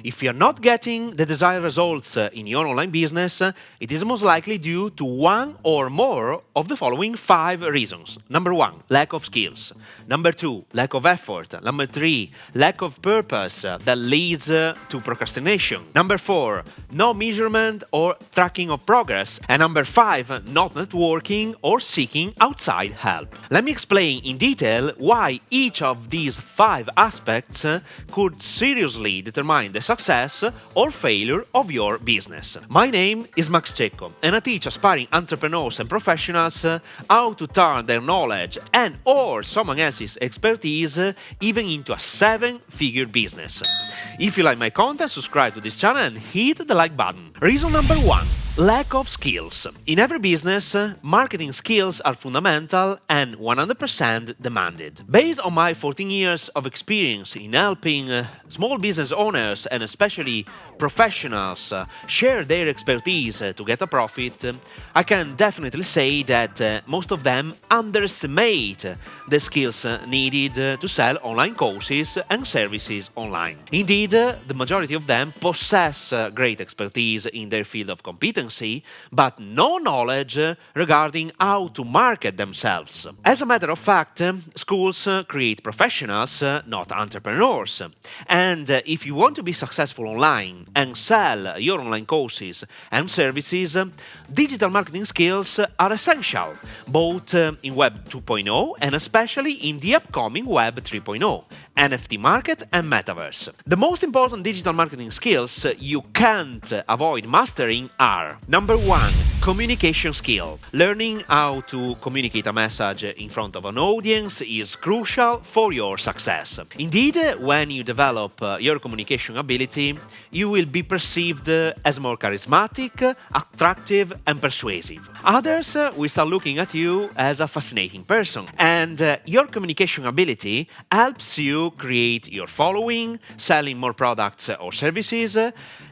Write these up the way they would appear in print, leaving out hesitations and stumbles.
If you're not getting the desired results in your online business, it is most likely due to one or more of the following 5 reasons. Number 1, lack of skills. Number 2, lack of effort. Number 3, lack of purpose that leads to procrastination. Number 4, no measurement or tracking of progress. And number 5, not networking or seeking outside help. Let me explain in detail why each of these 5 aspects could seriously determine the success or failure of your business. My name is Max Cecco, and I teach aspiring entrepreneurs and professionals how to turn their knowledge and or someone else's expertise even into a 7-figure business. If you like my content, subscribe to this channel and hit the like button. Reason number 1. Lack of skills. In every business, marketing skills are fundamental and 100% demanded. Based on my 14 years of experience in helping small business owners and especially professionals share their expertise to get a profit, I can definitely say that most of them underestimate the skills needed to sell online courses and services online. Indeed, the majority of them possess great expertise in their field of competency, but no knowledge regarding how to market themselves. As a matter of fact, schools create professionals, not entrepreneurs. And if you want to be successful online and sell your online courses and services, digital marketing skills are essential, both in Web 2.0 and especially in the upcoming Web 3.0, NFT market and metaverse. The most important digital marketing skills you can't avoid mastering are: number 1, communication skill. Learning how to communicate a message in front of an audience is crucial for your success. Indeed, when you develop your communication ability, you will be perceived as more charismatic, attractive, and persuasive. Others will start looking at you as a fascinating person, and your communication ability helps you create your following, selling more products or services,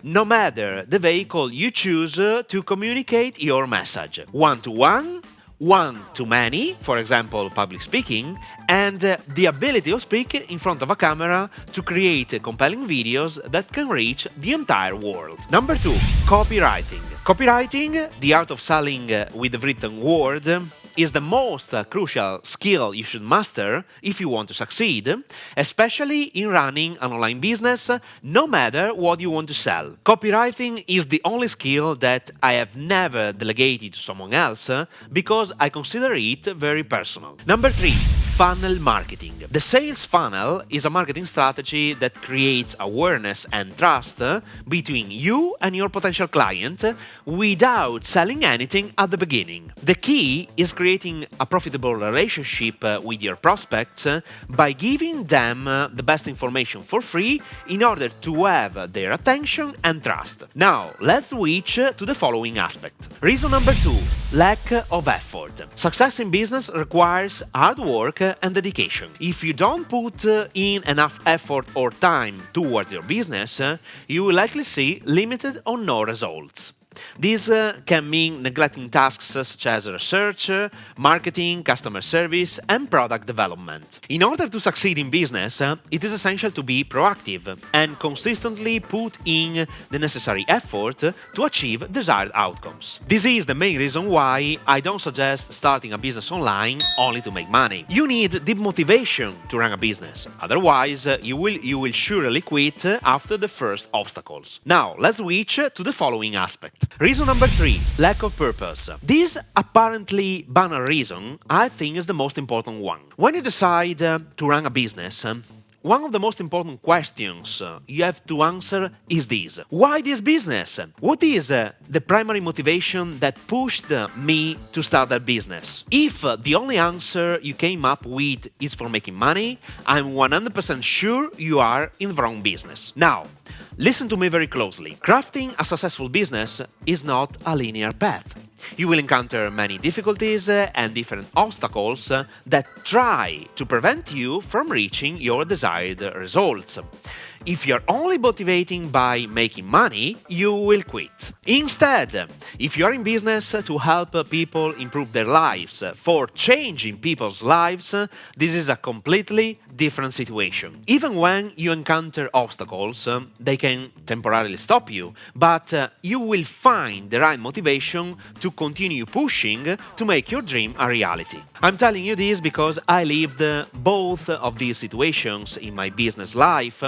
no matter the vehicle you choose to communicate your message. One-to-one, one-to-many, for example, public speaking, and the ability to speak in front of a camera to create compelling videos that can reach the entire world. Number 2, copywriting. Copywriting, the art of selling with the written word, is the most crucial skill you should master if you want to succeed, especially in running an online business, no matter what you want to sell. Copywriting is the only skill that I have never delegated to someone else because I consider it very personal. Number 3, funnel marketing. The sales funnel is a marketing strategy that creates awareness and trust between you and your potential client without selling anything at the beginning. The key is creating a profitable relationship with your prospects by giving them the best information for free in order to have their attention and trust. Now, let's switch to the following aspect. Reason number 2, lack of effort. Success in business requires hard work and dedication. If you don't put in enough effort or time towards your business, you will likely see limited or no results. This can mean neglecting tasks such as research, marketing, customer service, and product development. In order to succeed in business, it is essential to be proactive and consistently put in the necessary effort to achieve desired outcomes. This is the main reason why I don't suggest starting a business online only to make money. You need deep motivation to run a business, otherwise you will surely quit after the first obstacles. Now, let's switch to the following aspect. Reason number 3, lack of purpose. This apparently banal reason, I think, is the most important one. When you decide to run a business, one of the most important questions you have to answer is this: why this business? What is the primary motivation that pushed me to start that business? If the only answer you came up with is for making money, I'm 100% sure you are in the wrong business. Now, listen to me very closely. Crafting a successful business is not a linear path. You will encounter many difficulties and different obstacles that try to prevent you from reaching your desired results. If you're only motivating by making money, you will quit. Instead, if you're in business to help people improve their lives, for changing people's lives, this is a completely different situation. Even when you encounter obstacles, they can temporarily stop you, but you will find the right motivation to continue pushing to make your dream a reality. I'm telling you this because I lived both of these situations in my business life,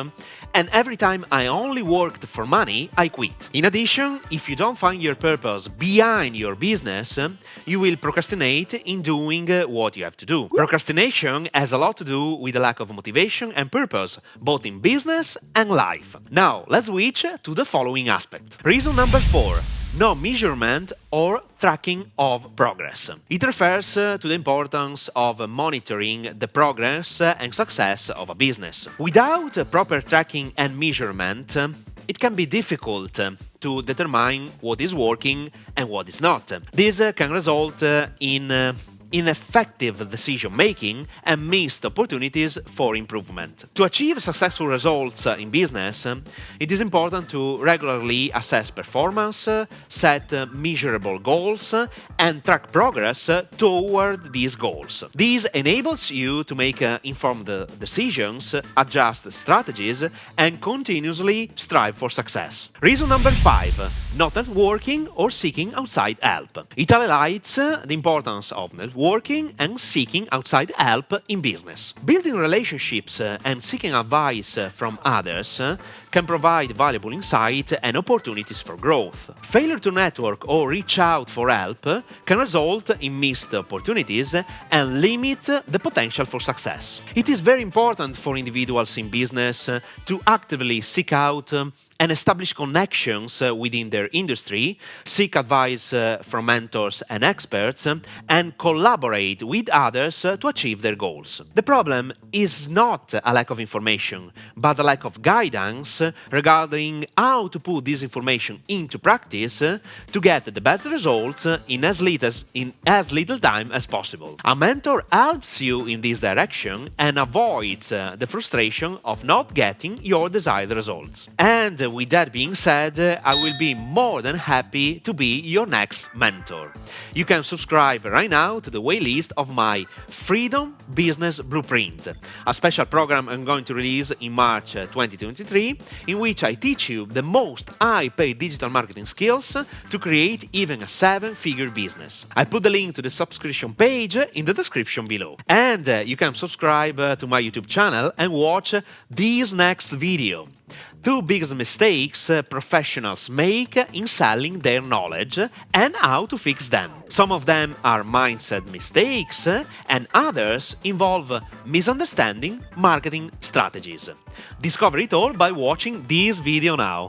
and every time I only worked for money, I quit. In addition, if you don't find your purpose behind your business, you will procrastinate in doing what you have to do. Procrastination has a lot to do with the lack of motivation and purpose, both in business and life. Now, let's switch to the following aspect. Reason number 4. No measurement or tracking of progress. It refers to the importance of monitoring the progress and success of a business. Without proper tracking and measurement, it can be difficult to determine what is working and what is not. This can result in ineffective decision-making and missed opportunities for improvement. To achieve successful results in business, it is important to regularly assess performance, set measurable goals, and track progress toward these goals. This enables you to make informed decisions, adjust strategies, and continuously strive for success. Reason number 5. Not networking or seeking outside help. It highlights the importance of networking and seeking outside help in business. Building relationships and seeking advice from others can provide valuable insight and opportunities for growth. Failure to network or reach out for help can result in missed opportunities and limit the potential for success. It is very important for individuals in business to actively seek out and establish connections within their industry, seek advice from mentors and experts, and collaborate with others to achieve their goals. The problem is not a lack of information, but a lack of guidance regarding how to put this information into practice to get the best results in as little time as possible. A mentor helps you in this direction and avoids the frustration of not getting your desired results. And with that being said, I will be more than happy to be your next mentor. You can subscribe right now to the waitlist of my Freedom Business Blueprint, a special program I'm going to release in March 2023, in which I teach you the most high-paid digital marketing skills to create even a 7-figure business. I put the link to the subscription page in the description below. And you can subscribe to my YouTube channel and watch this next video. 2 biggest mistakes professionals make in selling their knowledge and how to fix them. Some of them are mindset mistakes and others involve misunderstanding marketing strategies. Discover it all by watching this video now.